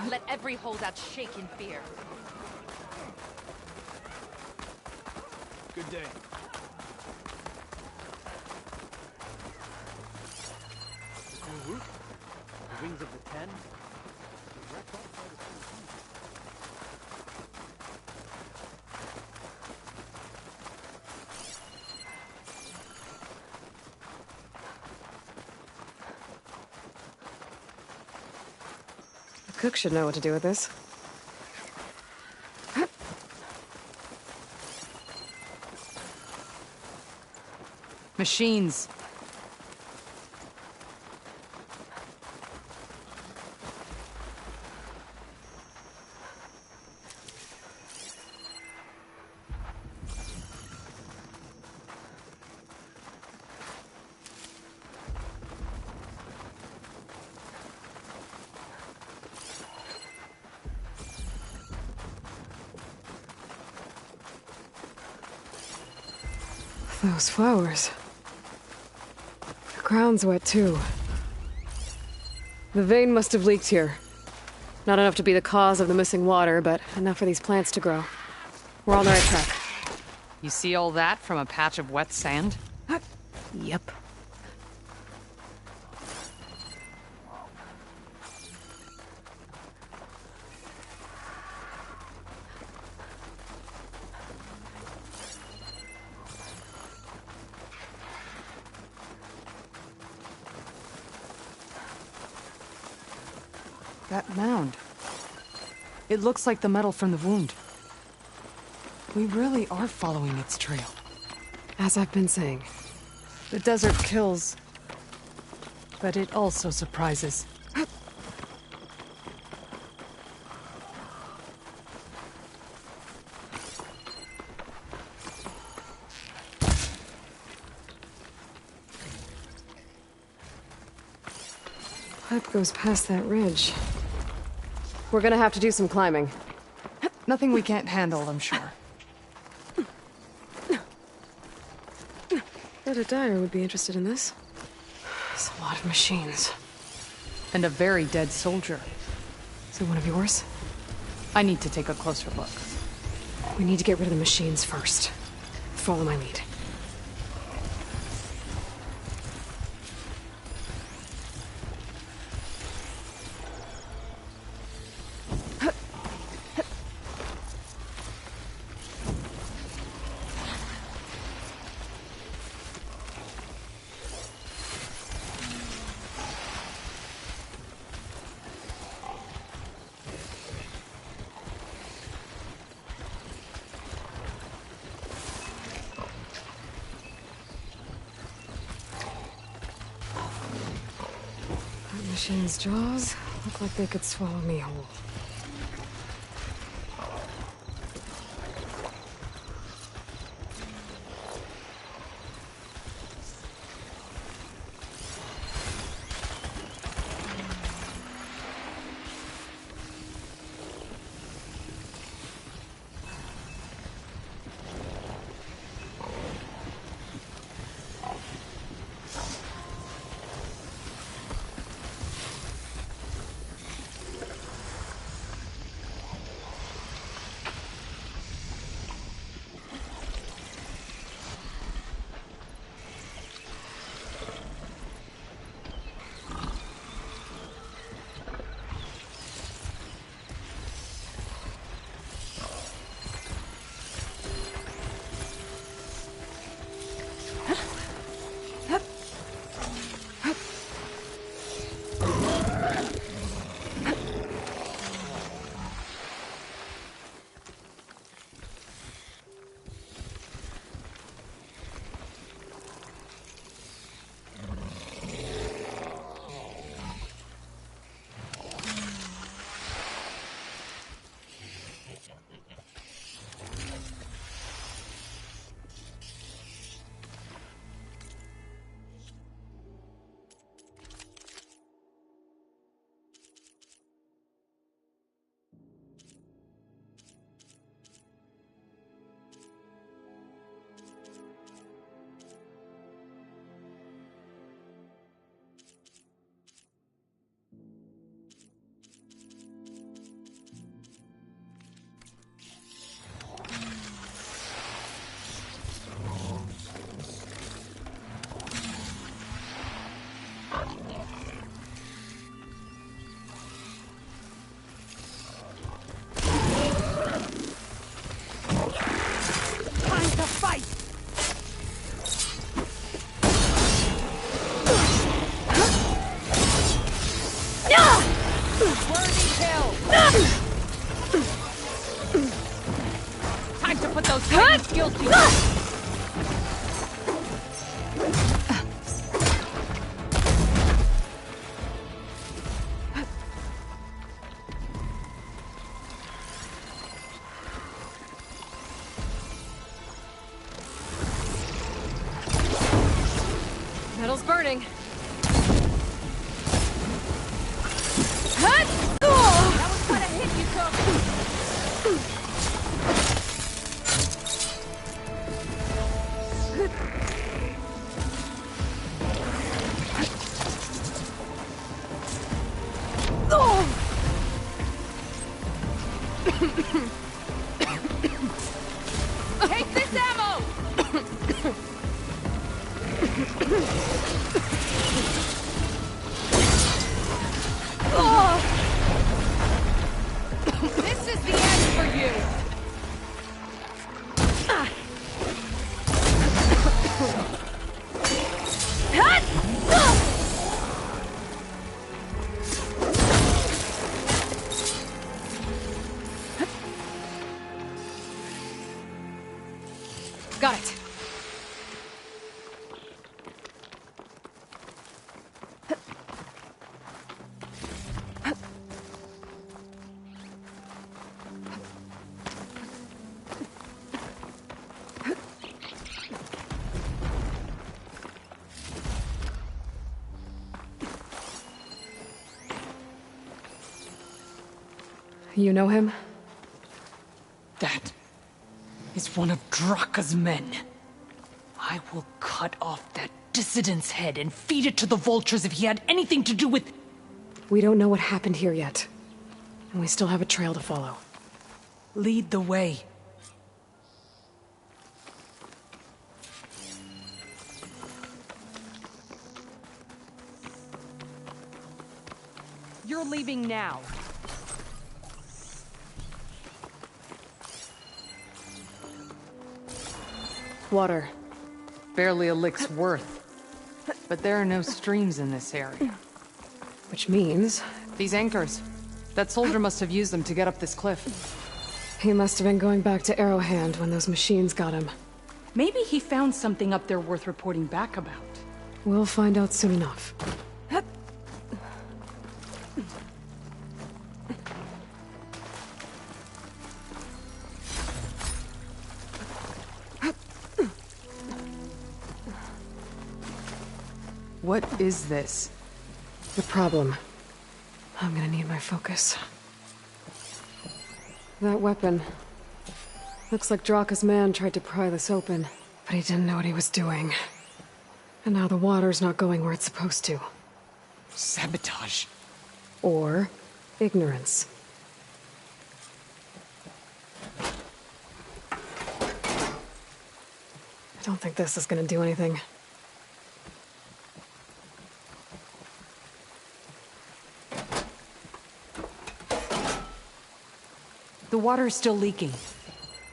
Let every holdout shake in fear. Good day. New roof? The wings of the 10? The wreck outside is confusing. The cook should know what to do with this. Machines. Those flowers. The ground's wet too. The vein must have leaked here. Not enough to be the cause of the missing water, but enough for these plants to grow. We're on the right track. You see all that from a patch of wet sand? Yep. That mound. It looks like the metal from the wound. We really are following its trail. As I've been saying. The desert kills, but it also surprises. Pipe goes past that ridge. We're gonna have to do some climbing. Nothing we can't handle, I'm sure. Bet a dyer would be interested in this. There's a lot of machines. And a very dead soldier. Is it one of yours? I need to take a closer look. We need to get rid of the machines first. Follow my lead. Machine's jaws look like they could swallow me whole. Worthy kill! Time to put those Titans guilty! Metal's burning. That was quite a hit you took! Take this ammo! This is the end for you! Got it. You know him? That is one of Draka's men. I will cut off that dissident's head and feed it to the vultures if he had anything to do with... We don't know what happened here yet. And we still have a trail to follow. Lead the way. You're leaving now. Water. Barely a lick's worth. But there are no streams in this area. Which means... These anchors. That soldier must have used them to get up this cliff. he must have been going back to Arrowhand when those machines got him. Maybe he found something up there worth reporting back about. We'll find out soon enough. What is this? The problem. I'm gonna need my focus. That weapon. Looks like Draka's man tried to pry this open, but he didn't know what he was doing. And now the water's not going where it's supposed to. Sabotage. Or ignorance. I don't think this is gonna do anything. The water's still leaking.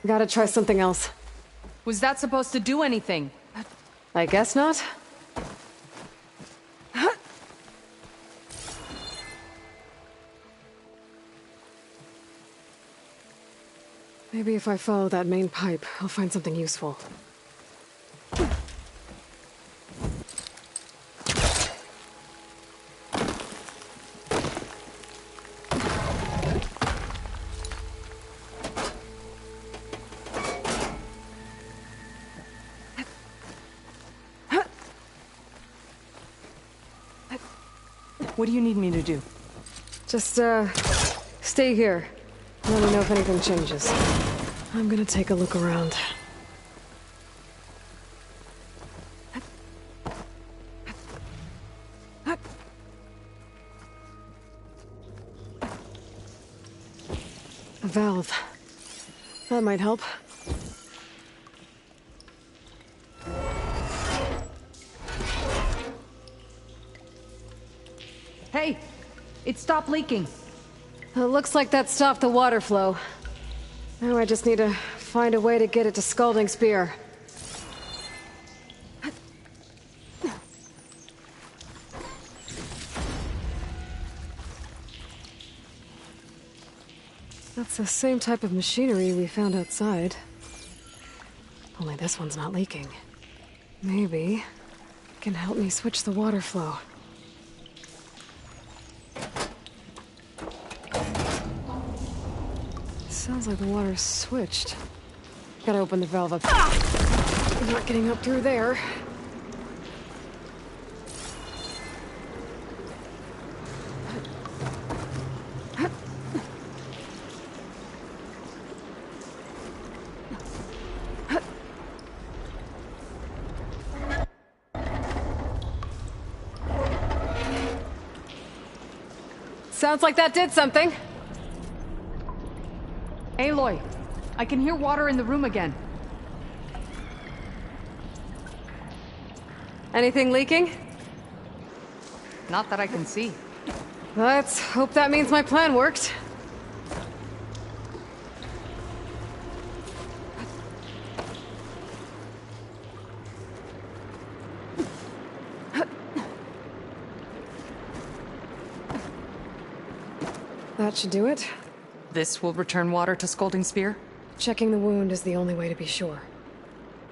Gotta try something else. Was that supposed to do anything? I guess not. Maybe if I follow that main pipe, I'll find something useful. What do you need me to do? Just, stay here. Let me know if anything changes. I'm gonna take a look around. A valve. That might help. Hey! It stopped leaking. It looks like that stopped the water flow. Now I just need to find a way to get it to Scalding Spear. That's the same type of machinery we found outside. Only this one's not leaking. Maybe it can help me switch the water flow. Sounds like the water's switched. Gotta open the valve up. I'm not getting up through there. Sounds like that did something. Aloy, I can hear water in the room again. Anything leaking? Not that I can see. Let's hope that means my plan worked. That should do it. This will return water to Scolding Spear? Checking the wound is the only way to be sure.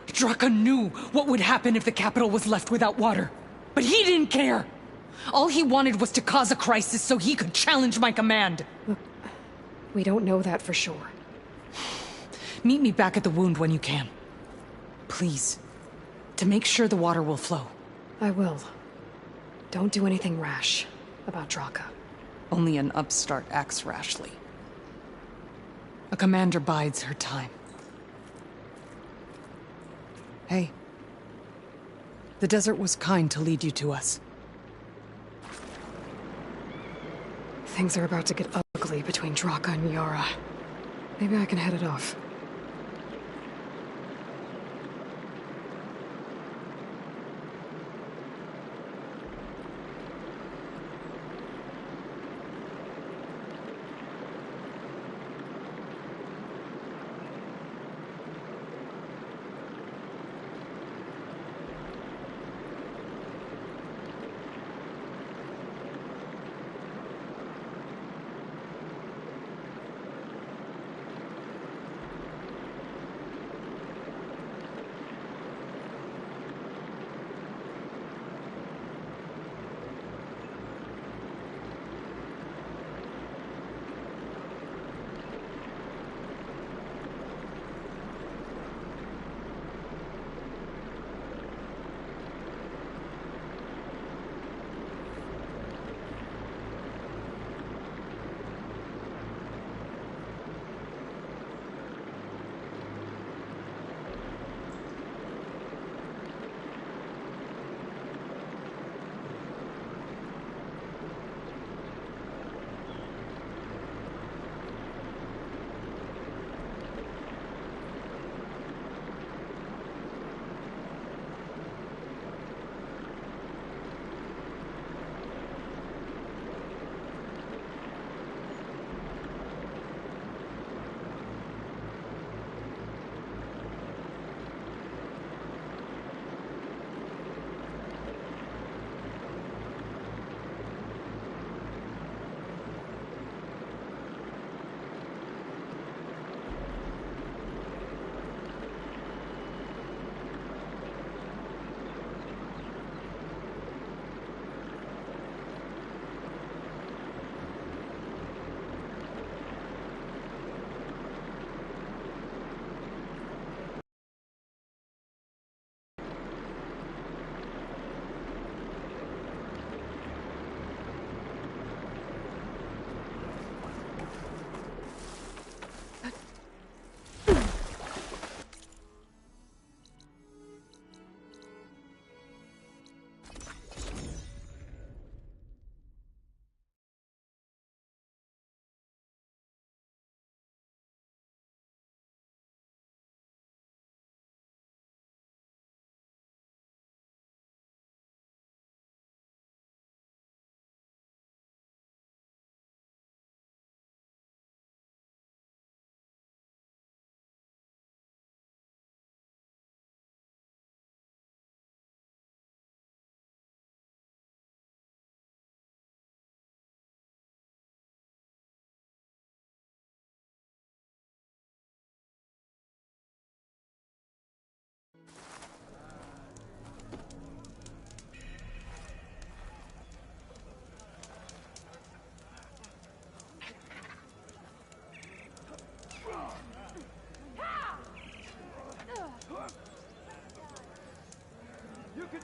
Draka knew what would happen if the capital was left without water. But he didn't care! All he wanted was to cause a crisis so he could challenge my command. Look, we don't know that for sure. Meet me back at the wound when you can. Please. To make sure the water will flow. I will. Don't do anything rash about Draka. Only an upstart acts rashly. A commander bides her time. Hey. The desert was kind to lead you to us. Things are about to get ugly between Draka and Yara. Maybe I can head it off.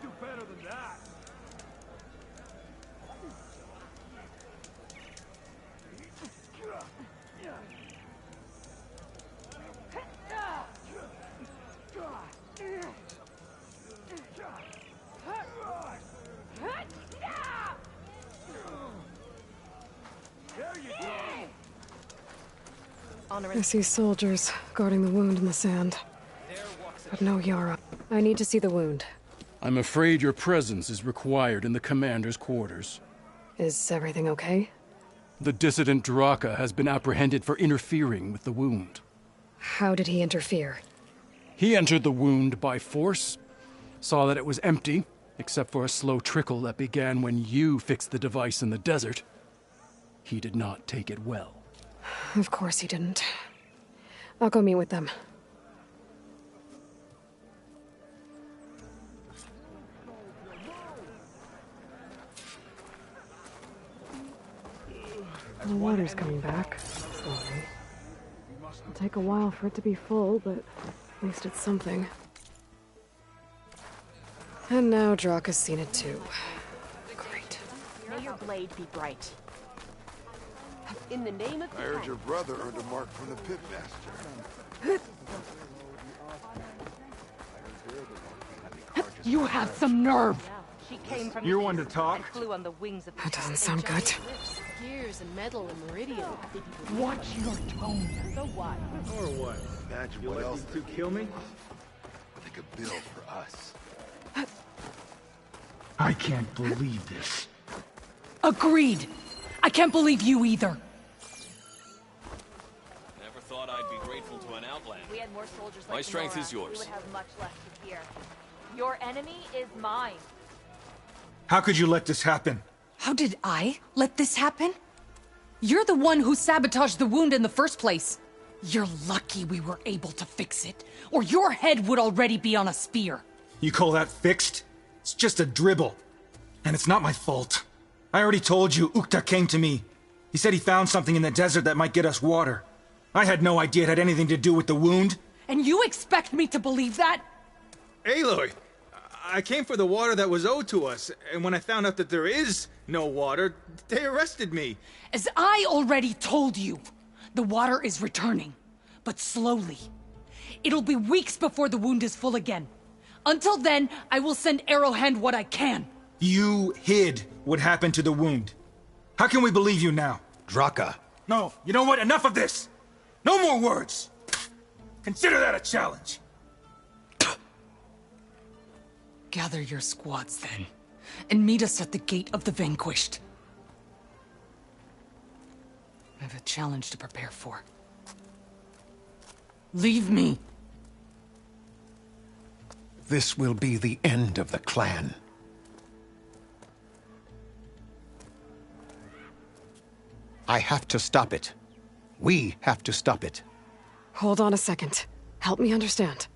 do better than that. I see soldiers guarding the wound in the sand. But no Yara. I need to see the wound. I'm afraid your presence is required in the commander's quarters. Is everything okay? The dissident Draka has been apprehended for interfering with the wound. How did he interfere? He entered the wound by force, saw that it was empty, except for a slow trickle that began when you fixed the device in the desert. He did not take it well. Of course he didn't. I'll go meet with them. The water's coming back, slowly. It'll take a while for it to be full, but at least it's something. And now Draka's seen it too. Great. May your blade be bright. In the name of I heard your brother earned a mark from the pitmaster. You have some nerve! She came from You're one to talk? and flew on the wings of That doesn't sound good. Gears and metal and meridian. Watch your tone. So what? Or what? Imagine You what let else these two kill me? they could build for us. I can't believe this. Agreed! I can't believe you either. Never thought I'd be grateful to an outlander. We had more soldiers like My strength Nora, is yours. We would have much less to fear. Your enemy is mine. How could you let this happen? How did I let this happen? You're the one who sabotaged the wound in the first place. You're lucky we were able to fix it, or your head would already be on a spear. You call that fixed? It's just a dribble. And it's not my fault. I already told you, Ukta came to me. He said he found something in the desert that might get us water. I had no idea it had anything to do with the wound. And you expect me to believe that? Aloy, I came for the water that was owed to us, and when I found out that there is no water, they arrested me. As I already told you, the water is returning, but slowly. It'll be weeks before the wound is full again. Until then, I will send Arrowhand what I can. You hid what happened to the wound. How can we believe you now? Draka. No, you know what? Enough of this! No more words! Consider that a challenge. Gather your squads then, and meet us at the Gate of the Vanquished. I have a challenge to prepare for. Leave me! This will be the end of the clan. I have to stop it. We have to stop it. Hold on a second. Help me understand.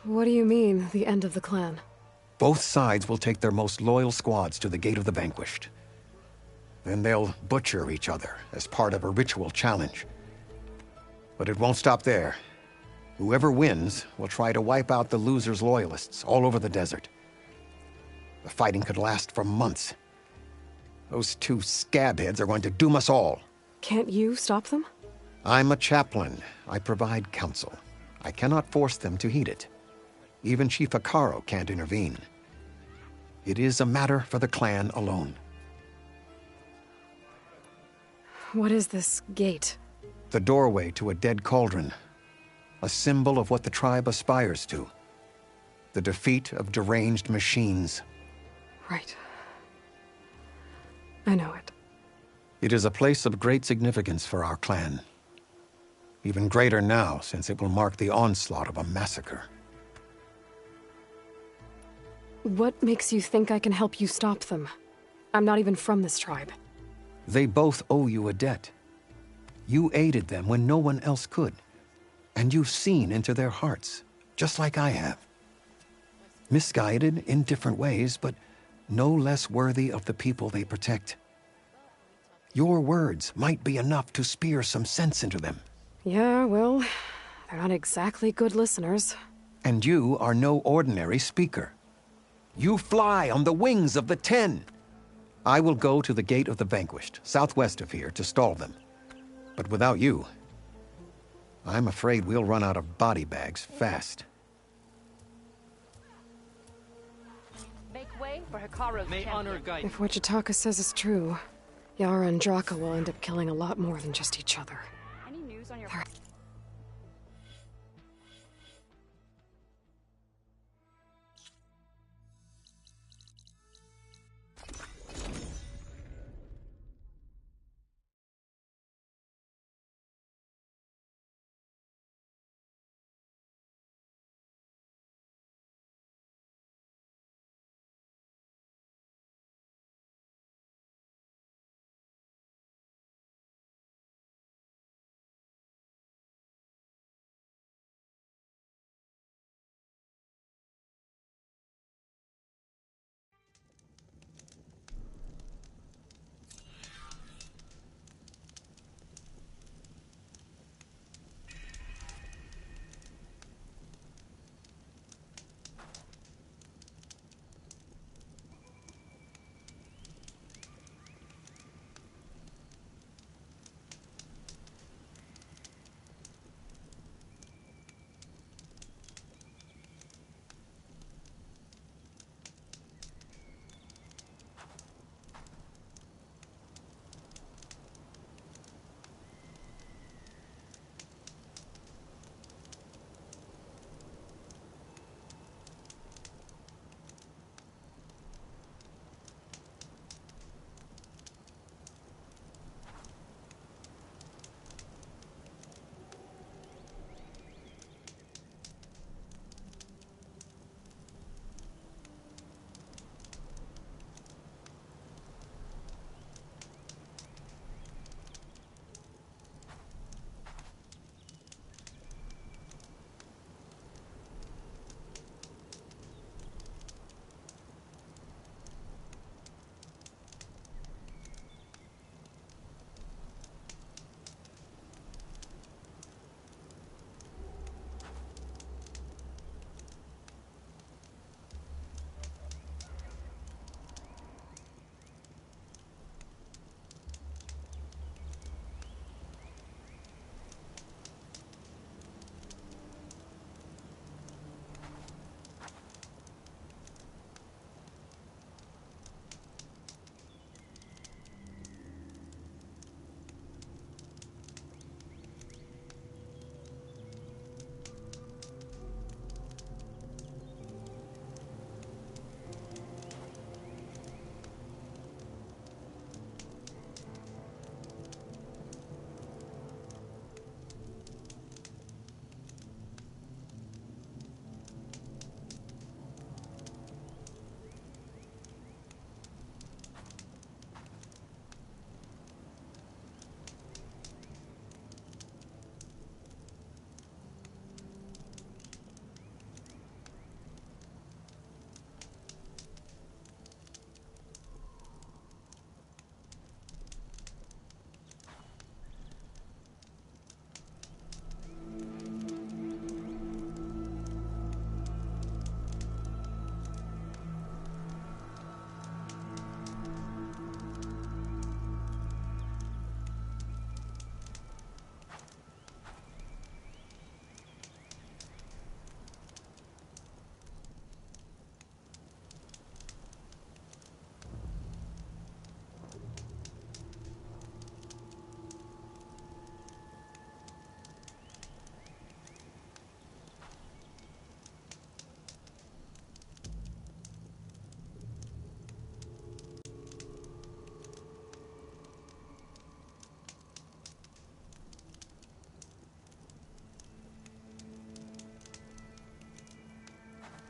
What do you mean, the end of the clan? Both sides will take their most loyal squads to the Gate of the Vanquished. Then they'll butcher each other as part of a ritual challenge. But it won't stop there. Whoever wins will try to wipe out the loser's loyalists all over the desert. The fighting could last for months. Those two scabheads are going to doom us all. Can't you stop them? I'm a chaplain. I provide counsel. I cannot force them to heed it. Even Chief Akaro can't intervene. It is a matter for the clan alone. What is this gate? The doorway to a dead cauldron. A symbol of what the tribe aspires to. The defeat of deranged machines. Right. I know it. It is a place of great significance for our clan. Even greater now, since it will mark the onslaught of a massacre. What makes you think I can help you stop them? I'm not even from this tribe. They both owe you a debt. You aided them when no one else could. And you've seen into their hearts, just like I have. Misguided in different ways, but no less worthy of the people they protect. Your words might be enough to spear some sense into them. Yeah, well, they're not exactly good listeners. And you are no ordinary speaker. You fly on the wings of the Ten. I will go to the Gate of the Vanquished, southwest of here, to stall them. But without you, I'm afraid we'll run out of body bags fast. Make way for Hikaru's May champion. honor guide. If what Jataka says is true, Yara and Draka will end up killing a lot more than just each other. Any news on your... They're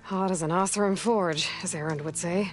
Hot as an Oseram forge, as Erend would say.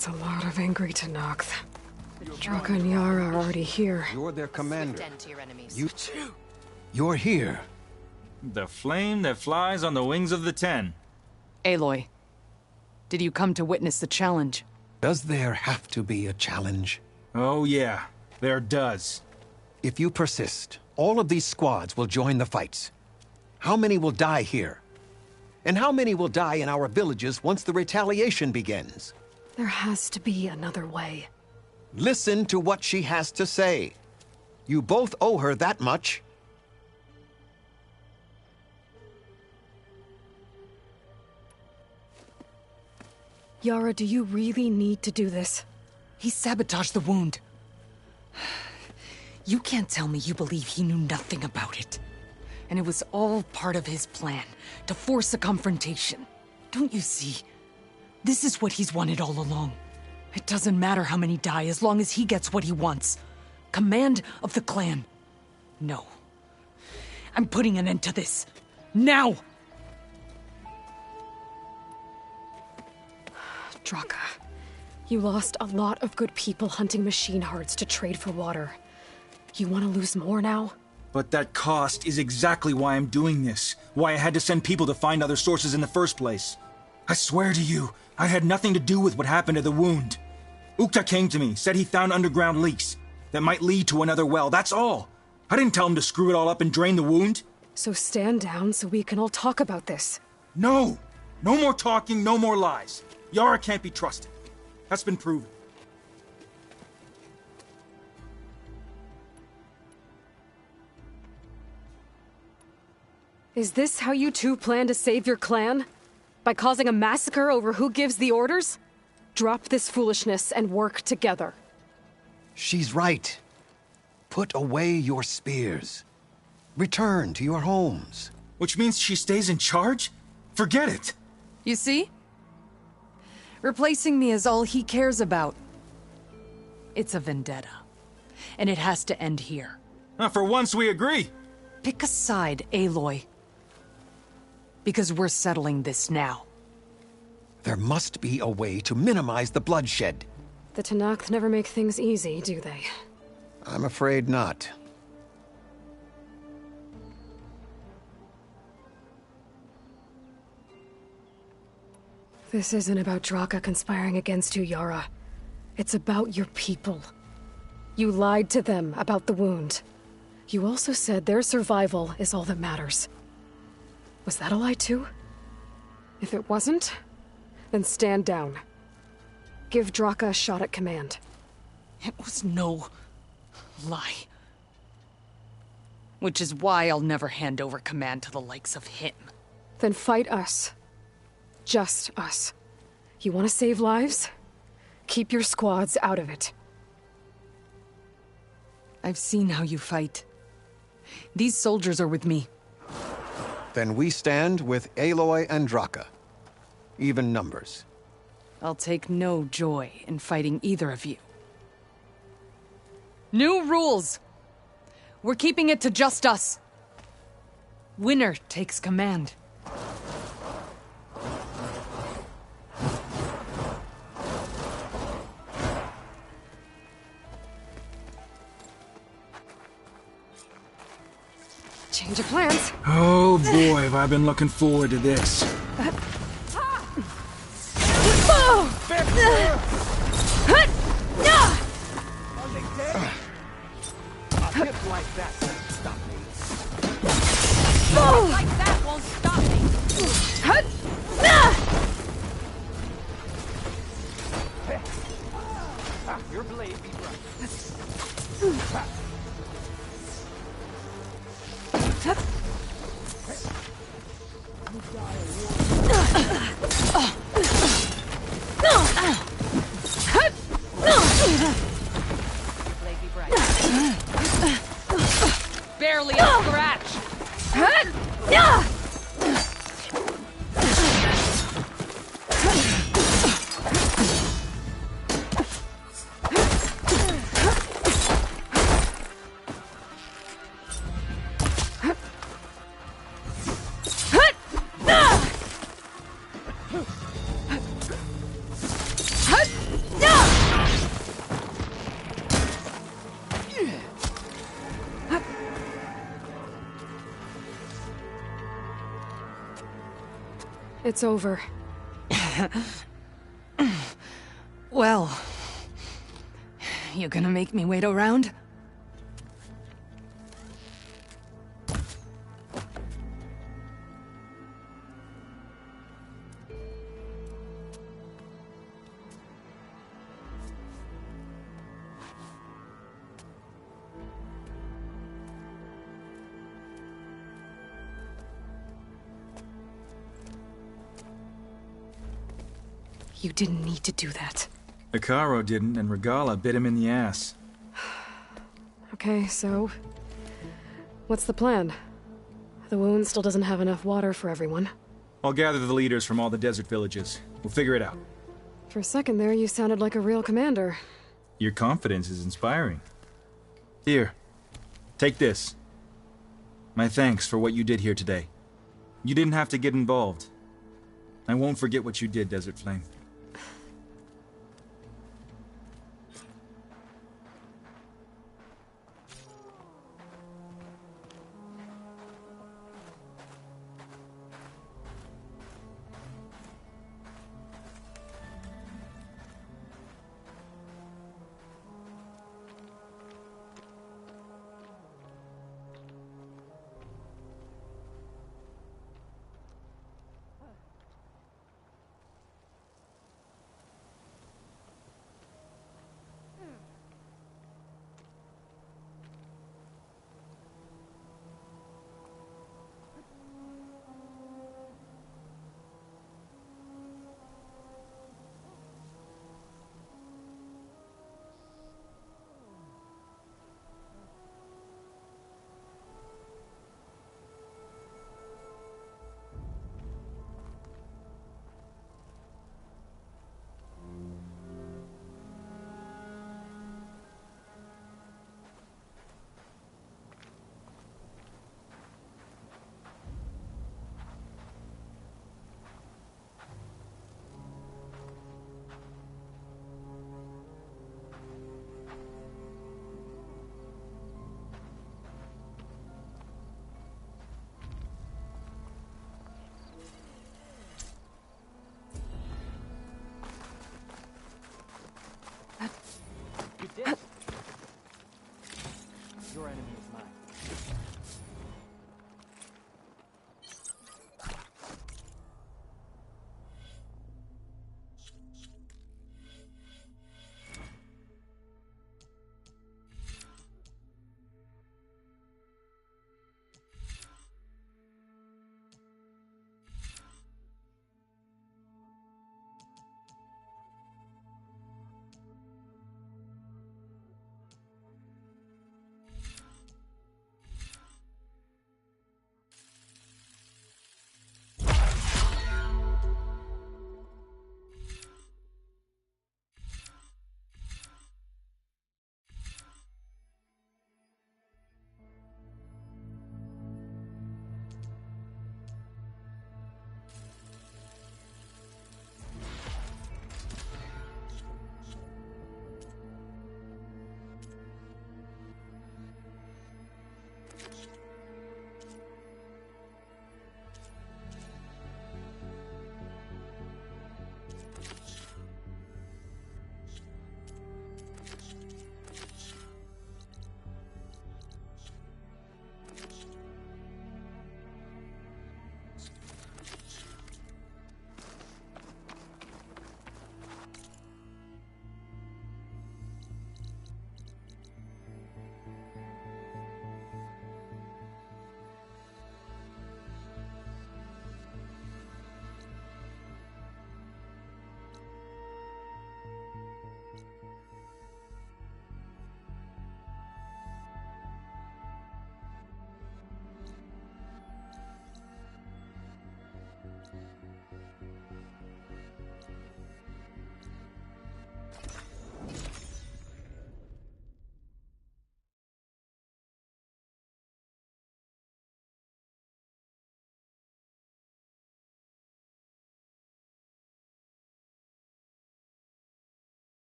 That's a lot of angry Tenakth. Draka and Yara are already here. You're their commander. End to your enemies. You're here. The flame that flies on the wings of the Ten. Aloy, did you come to witness the challenge? Does there have to be a challenge? Oh yeah, there does. If you persist, all of these squads will join the fights. How many will die here? And how many will die in our villages once the retaliation begins? There has to be another way. Listen to what she has to say. You both owe her that much. Yara, do you really need to do this? He sabotaged the wound. You can't tell me you believe he knew nothing about it. And it was all part of his plan, to force a confrontation. Don't you see? This is what he's wanted all along. It doesn't matter how many die as long as he gets what he wants. Command of the clan. No. I'm putting an end to this. Now! Draka, you lost a lot of good people hunting machine hearts to trade for water. You want to lose more now? But that cost is exactly why I'm doing this. Why I had to send people to find other sources in the first place. I swear to you, I had nothing to do with what happened to the wound. Ukta came to me, said he found underground leaks that might lead to another well, that's all. I didn't tell him to screw it all up and drain the wound. So stand down so we can all talk about this. No! No more talking, no more lies. Yara can't be trusted. That's been proven. Is this how you two plan to save your clan? By causing a massacre over who gives the orders? Drop this foolishness and work together. She's right. Put away your spears. Return to your homes. Which means she stays in charge? Forget it! You see? Replacing me is all he cares about. It's a vendetta. And it has to end here. For once we agree. Pick a side, Aloy. Because we're settling this now. There must be a way to minimize the bloodshed. The Tenakth never make things easy, do they? I'm afraid not. This isn't about Draka conspiring against you, Yara. It's about your people. You lied to them about the wound. You also said their survival is all that matters. Was that a lie too? If it wasn't, then stand down. Give Draka a shot at command. It was no lie. Which is why I'll never hand over command to the likes of him. Then fight us. Just us. You want to save lives? Keep your squads out of it. I've seen how you fight. These soldiers are with me. Then we stand with Aloy and Draka. Even numbers. I'll take no joy in fighting either of you. New rules! We're keeping it to just us. Winner takes command. Change of plans. Oh boy, have I been looking forward to this. Like that won't stop me. Your blade be bright. Blade be bright. Barely a scratch. It's over. Well, you gonna make me wait around? You didn't need to do that. Icaro didn't, and Regala bit him in the ass. Okay, so... what's the plan? The wound still doesn't have enough water for everyone. I'll gather the leaders from all the desert villages. We'll figure it out. For a second there, you sounded like a real commander. Your confidence is inspiring. Here, take this. My thanks for what you did here today. You didn't have to get involved. I won't forget what you did, Desert Flame.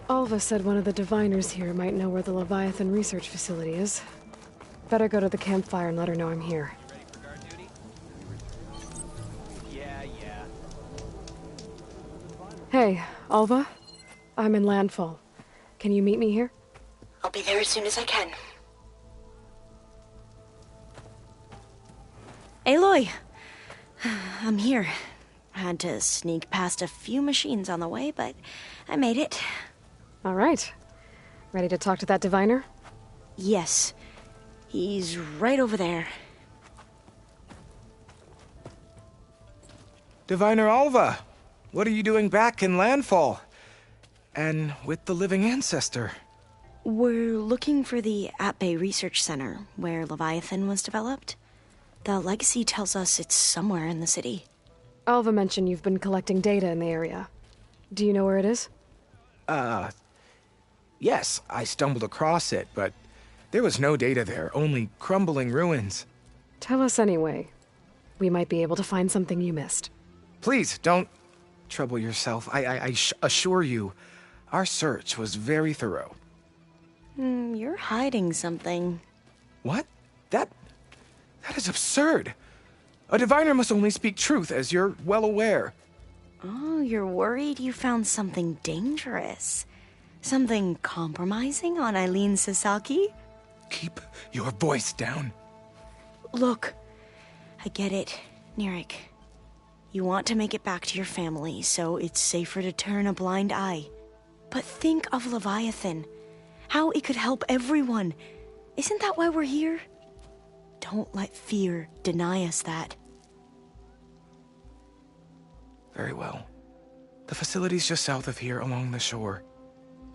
Alva said one of the diviners here might know where the Leviathan research facility is. Better go to the campfire and let her know I'm here. Ready for guard duty? Yeah. Hey, Alva? I'm in Landfall. Can you meet me here? I'll be there as soon as I can. Aloy! I'm here. Had to sneak past a few machines on the way, but I made it. All right. Ready to talk to that diviner? Yes. He's right over there. Diviner Alva, what are you doing back in Landfall? And with the living ancestor? We're looking for the At-Bay Research Center, where Leviathan was developed. The legacy tells us it's somewhere in the city. Alva mentioned you've been collecting data in the area. Do you know where it is? Yes, I stumbled across it, but there was no data there, only crumbling ruins. Tell us anyway. We might be able to find something you missed. Please, don't trouble yourself. I assure you, our search was very thorough. You're hiding something. What? That is absurd. A diviner must only speak truth, as you're well aware. Oh, you're worried you found something dangerous? Something compromising on Eileen Sasaki? Keep your voice down. Look, I get it, Nirik. You want to make it back to your family, so it's safer to turn a blind eye. But think of Leviathan. How it could help everyone. Isn't that why we're here? Don't let fear deny us that. Very well. The facility's just south of here, along the shore.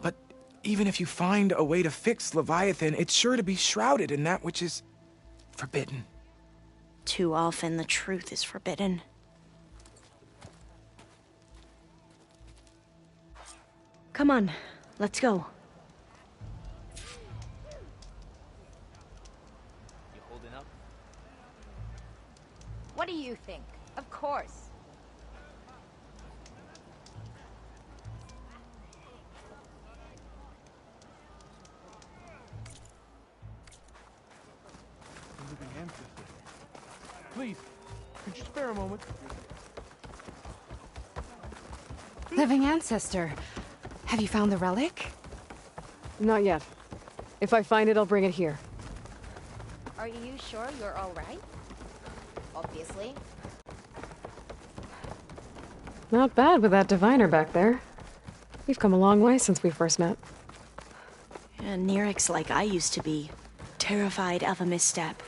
But even if you find a way to fix Leviathan, it's sure to be shrouded in that which is forbidden. Too often the truth is forbidden. Come on, let's go. You holding up? What do you think? Of course. The living ancestor. Please, could you spare a moment? Living ancestor. Have you found the relic? Not yet. If I find it, I'll bring it here. Are you sure you're all right? Obviously. Not bad with that diviner back there. We've come a long way since we first met. And Nirik's like I used to be. Terrified of a misstep.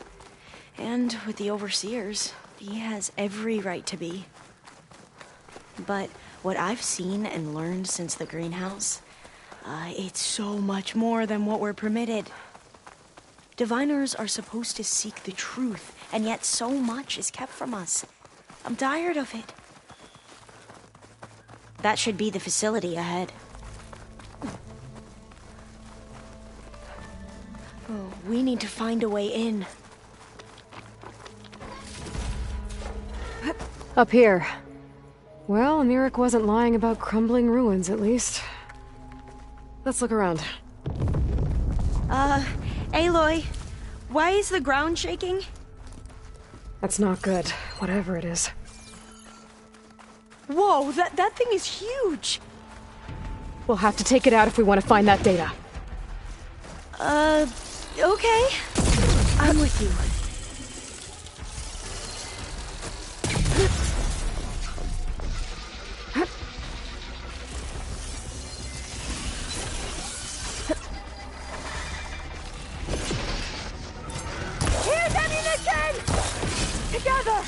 And with the Overseers, he has every right to be. But what I've seen and learned since the greenhouse, it's so much more than what we're permitted. Diviners are supposed to seek the truth, and yet so much is kept from us. I'm tired of it. That should be the facility ahead. Oh, we need to find a way in. Up here. Well, Nirik wasn't lying about crumbling ruins, at least. Let's look around. Aloy, why is the ground shaking? That's not good, whatever it is. Whoa, that thing is huge! We'll have to take it out if we want to find that data. Okay. I'm with you. Here's ammunition! Together!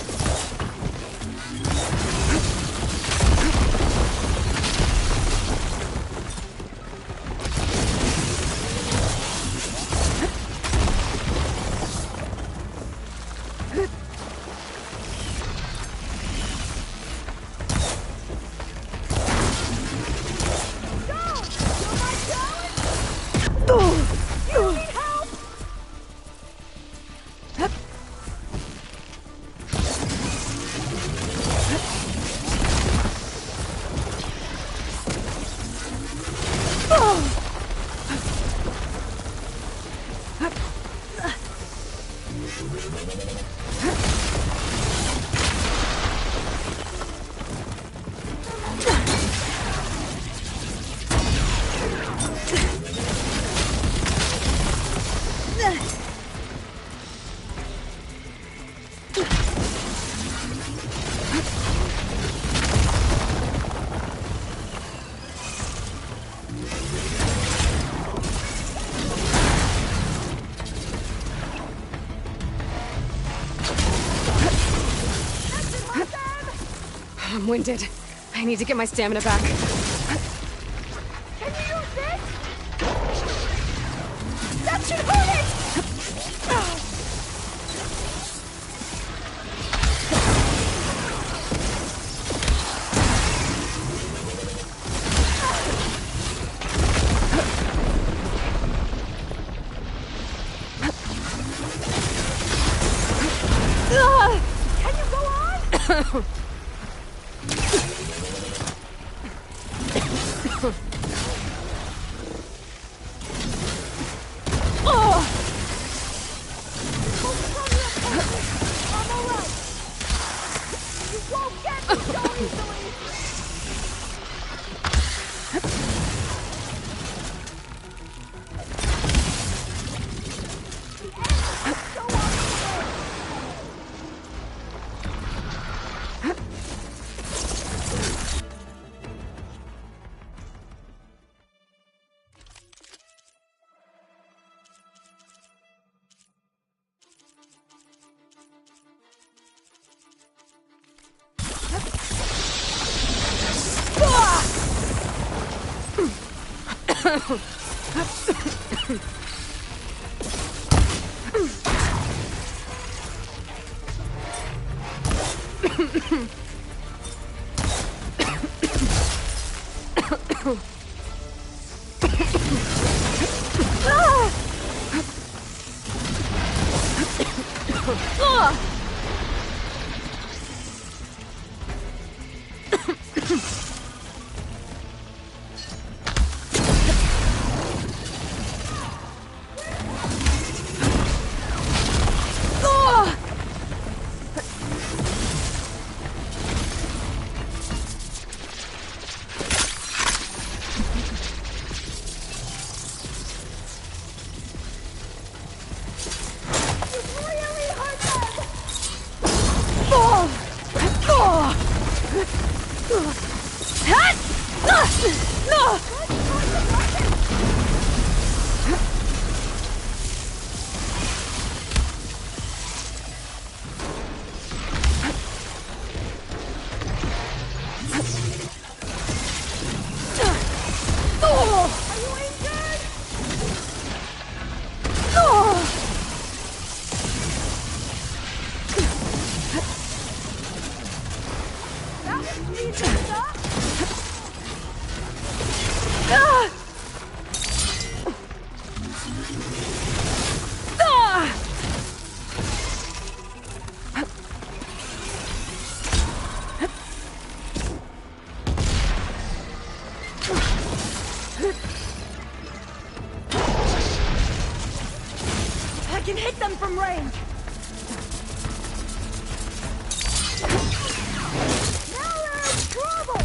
I'm winded. I need to get my stamina back. Can you use this? That should hurt it! Can you go on? I can hit them from range. Now we're in trouble!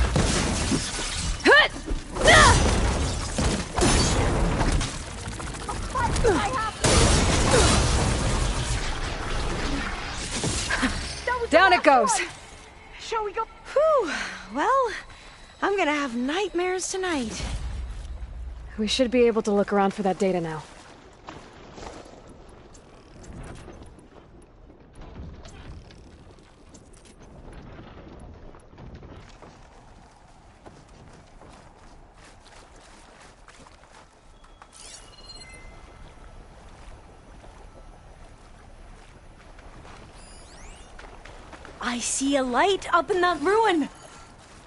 Down it goes. Shall we go? Whew. Well, I'm gonna have nightmares tonight. We should be able to look around for that data now. I see a light up in that ruin.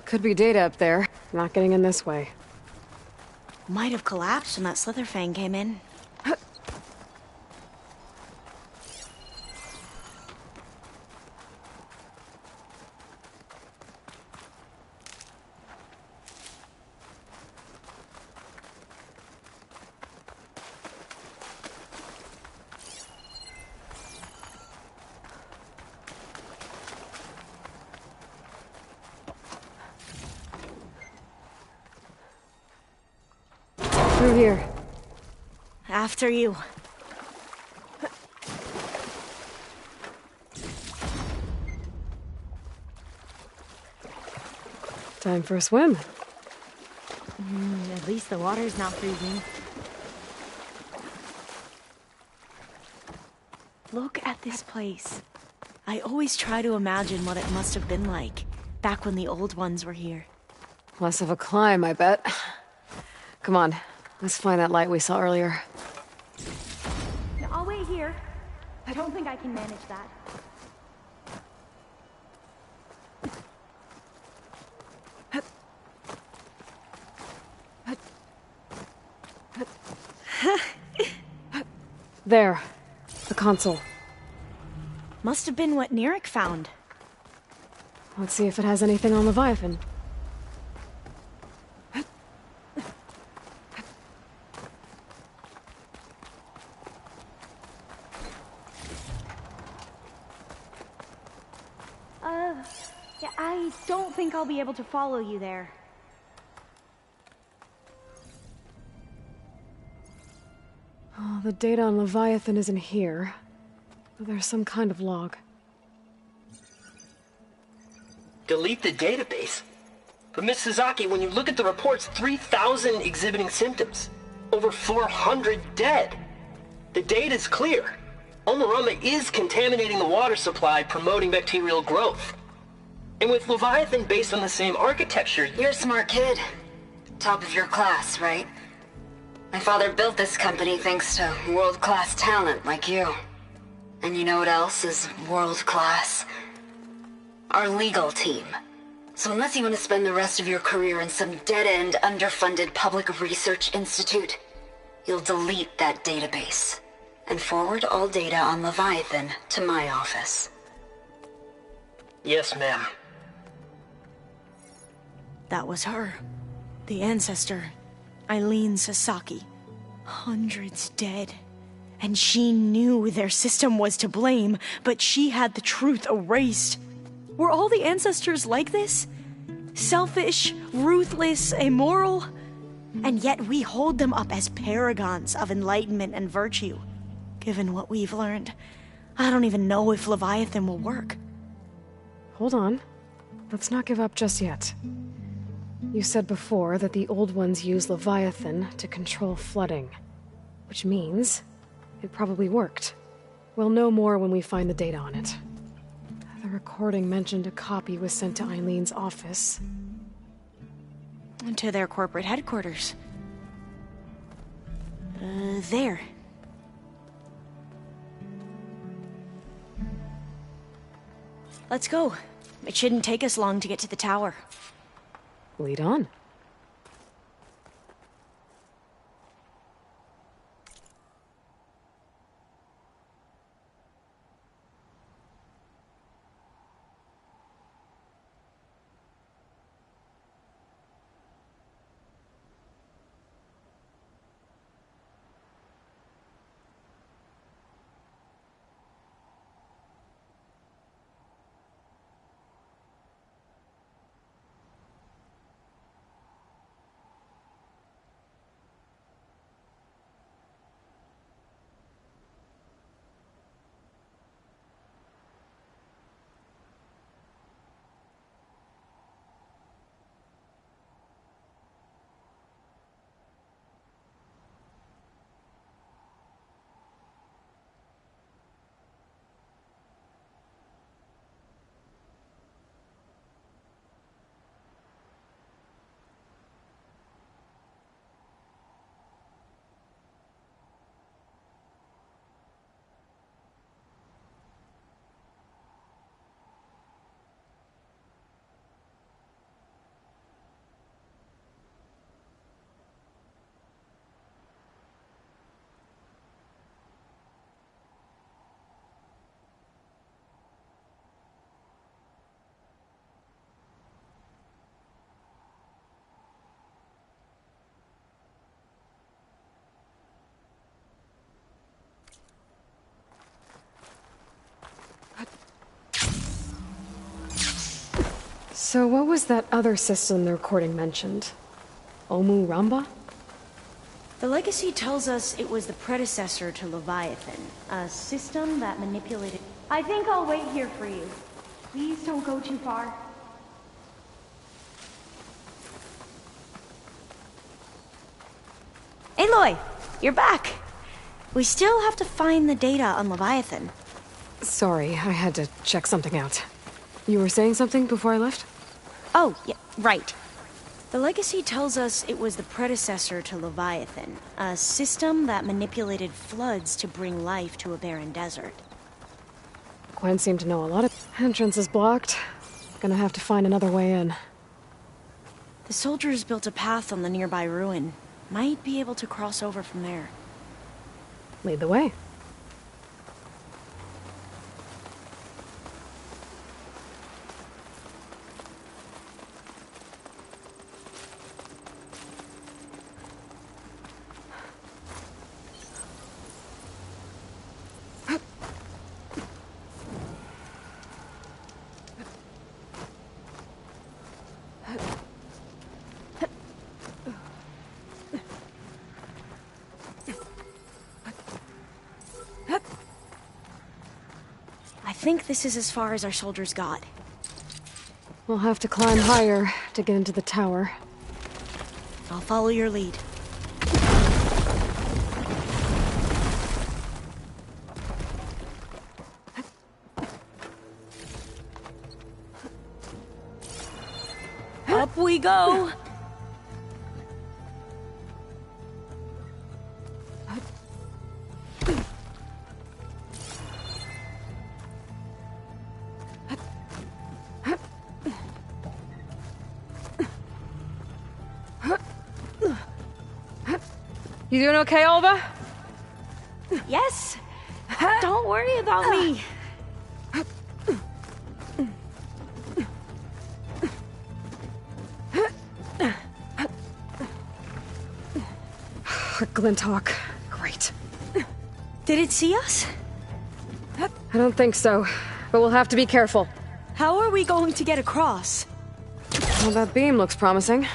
Could be data up there. Not getting in this way. Might have collapsed when that Slitherfang came in. Through here. After you. Time for a swim. At least the water's not freezing. Look at this place. I always try to imagine what it must have been like. back when the old ones were here. Less of a climb, I bet. Come on, let's find that light we saw earlier. No, I'll wait here. I don't think I can manage that. There. The console. Must have been what Neric found. Let's see if it has anything on Leviathan. Yeah, I don't think I'll be able to follow you there. Oh, the data on Leviathan isn't here. But there's some kind of log. Delete the database? But Miss Sasaki, when you look at the reports, 3,000 exhibiting symptoms. Over 400 dead. The data's clear. Omarama is contaminating the water supply, promoting bacterial growth. And with Leviathan based on the same architecture... You're a smart kid. Top of your class, right? My father built this company thanks to world-class talent like you. And you know what else is world-class? Our legal team. So unless you want to spend the rest of your career in some dead-end, underfunded public research institute, you'll delete that database and forward all data on Leviathan to my office. Yes, ma'am. That was her. The ancestor. Eileen Sasaki. Hundreds dead. And she knew their system was to blame, but she had the truth erased. Were all the ancestors like this? Selfish, ruthless, immoral? And yet we hold them up as paragons of enlightenment and virtue. Given what we've learned, I don't even know if Leviathan will work. Hold on. Let's not give up just yet. You said before that the old ones use Leviathan to control flooding. Which means it probably worked. We'll know more when we find the data on it. The recording mentioned a copy was sent to Eileen's office. To their corporate headquarters. There. Let's go. It shouldn't take us long to get to the tower. Lead on. So what was that other system the recording mentioned? Omu Ramba? The legacy tells us it was the predecessor to Leviathan, a system that manipulated... I think I'll wait here for you. Please don't go too far. Aloy, you're back. We still have to find the data on Leviathan. Sorry, I had to check something out. You were saying something before I left? Oh, yeah, right. The legacy tells us it was the predecessor to Leviathan, a system that manipulated floods to bring life to a barren desert. Gwen seemed to know a lot of... Entrance is blocked. Gonna have to find another way in. The soldiers built a path on the nearby ruin. Might be able to cross over from there. Lead the way. I think this is as far as our soldiers got. We'll have to climb higher to get into the tower. I'll follow your lead. Up we go! You doing okay, Alva? Yes! Don't worry about me! Glinthawk. Great. Did it see us? I don't think so, but we'll have to be careful. How are we going to get across? Well, that beam looks promising.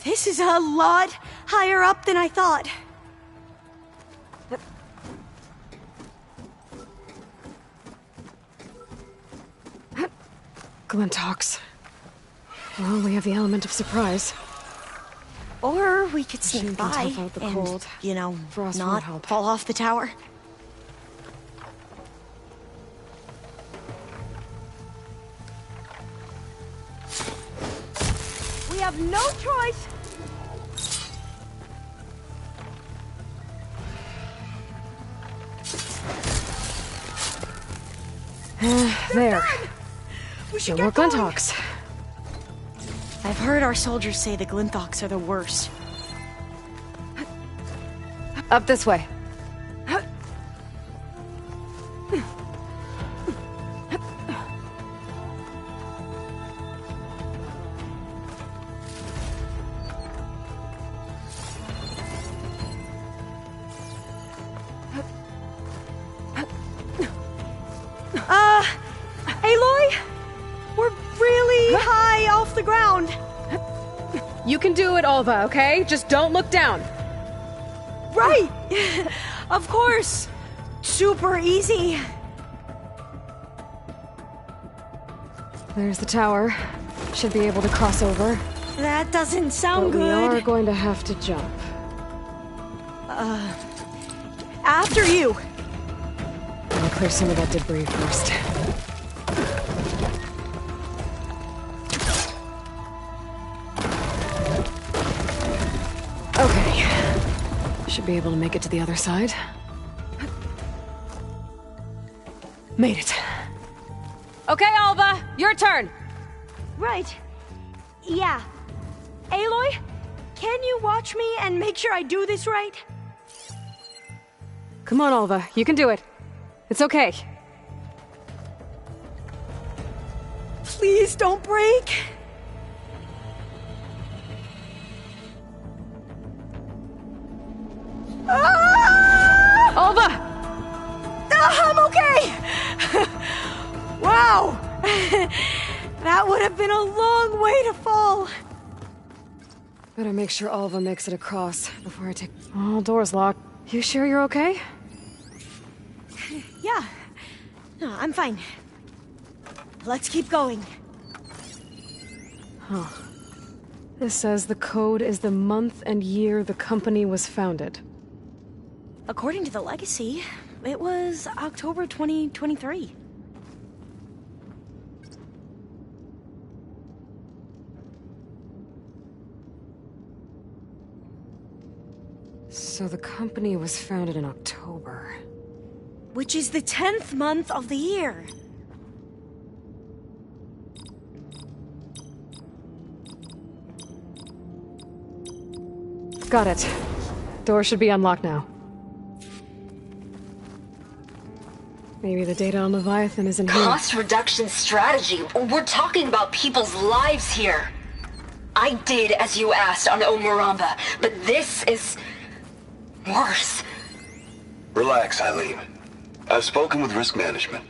This is a lot higher up than I thought. Glinthawks. Well, we have the element of surprise. Or we could sneak Machine can by tough out the and, cold. you know, Frost not won't help. fall off the tower. We have no choice. There. We should No more get going. Glinthawks. I've heard our soldiers say the Glinthawks are the worst. Up this way. Aloy? We're really high off the ground. You can do it, Alva, okay? Just don't look down. Right! Of course! Super easy. There's the tower. Should be able to cross over. That doesn't sound But we good. are going to have to jump. After you. I'll clear some of that debris first. Okay. Should be able to make it to the other side. Made it. Okay, Alva, your turn. Right. Yeah. Aloy, can you watch me and make sure I do this right? Come on, Alva, you can do it. It's okay. Please don't break. Ah! Alva! I'm okay! Wow! That would have been a long way to fall. Better make sure Alva makes it across before I take... Oh, door's locked. You sure you're okay? Yeah. No, I'm fine. Let's keep going. Huh. This says the code is the month and year the company was founded. According to the legacy, it was October 2023. So the company was founded in October. Which is the 10th month of the year. Got it. Door should be unlocked now. Maybe the data on Leviathan isn't here. Cost reduction strategy. We're talking about people's lives here. I did as you asked on Omuramba, but this is worse. Relax, Eileen. I've spoken with risk management.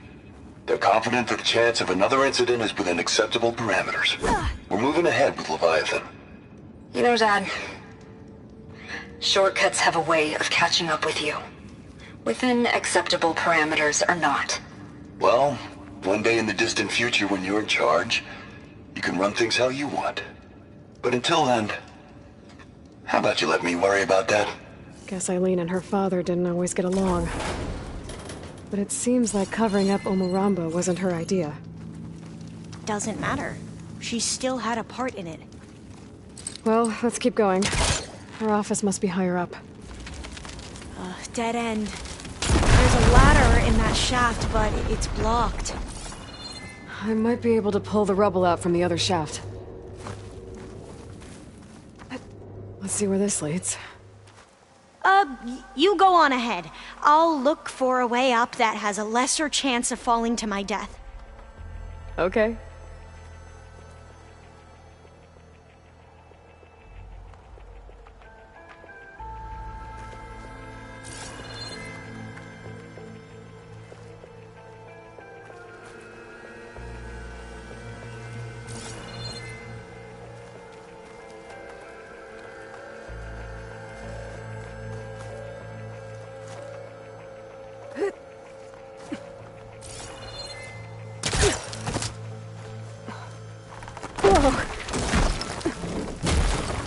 They're confident that the chance of another incident is within acceptable parameters. We're moving ahead with Leviathan. You know, Dad, shortcuts have a way of catching up with you. Within acceptable parameters or not. Well, one day in the distant future when you're in charge, you can run things how you want. But until then, how about you let me worry about that? Guess Eileen and her father didn't always get along. But it seems like covering up Omuramba wasn't her idea. Doesn't matter. She still had a part in it. Well, let's keep going. Her office must be higher up. Dead end. There's a ladder in that shaft, but it's blocked. I might be able to pull the rubble out from the other shaft. Let's see where this leads. You go on ahead. I'll look for a way up that has a lesser chance of falling to my death. Okay.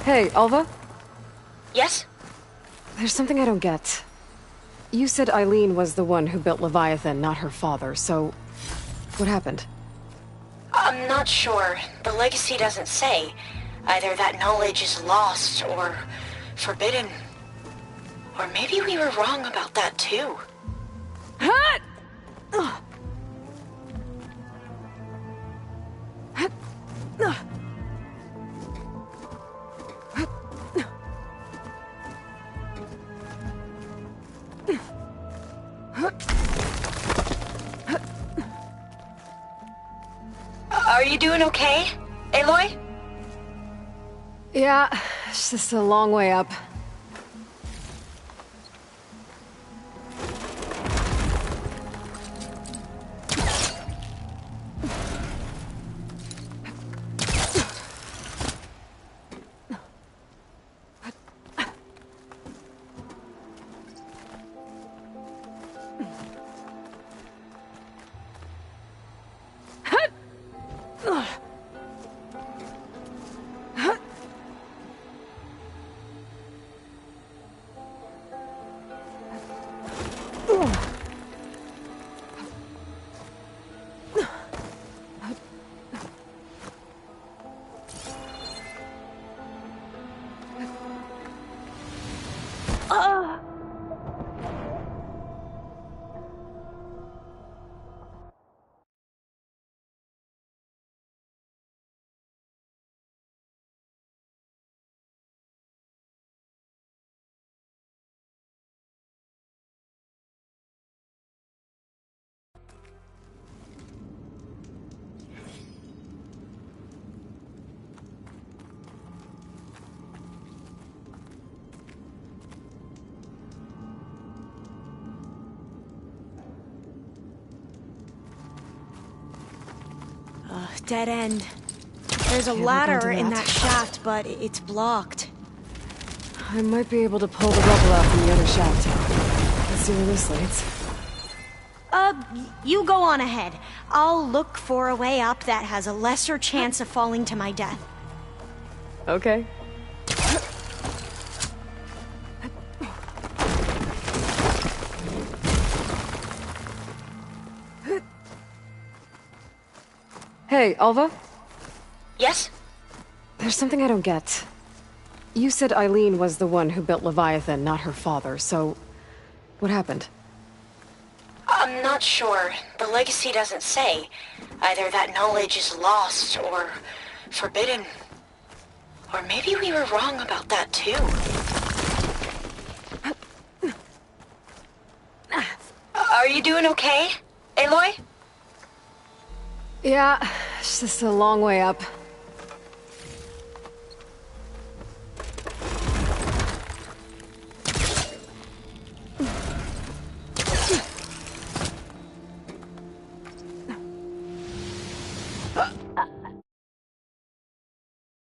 Hey, Alva? Yes? There's something I don't get. You said Eileen was the one who built Leviathan, not her father, so... what happened? I'm not sure. The legacy doesn't say. Either that knowledge is lost or forbidden. Or maybe we were wrong about that too. Are you doing okay, Aloy? Yeah, it's just a long way up. Dead end. There's a Can't ladder look in into that shaft, but it's blocked. I might be able to pull the rubble out from the other shaft. Let's see where this leads. You go on ahead. I'll look for a way up that has a lesser chance of falling to my death. Okay. Hey, Alva? Yes? There's something I don't get. You said Eileen was the one who built Leviathan, not her father, so... what happened? I'm not sure. The legacy doesn't say. Either that knowledge is lost, or forbidden. Or maybe we were wrong about that, too. Are you doing okay, Aloy? Yeah, it's just a long way up.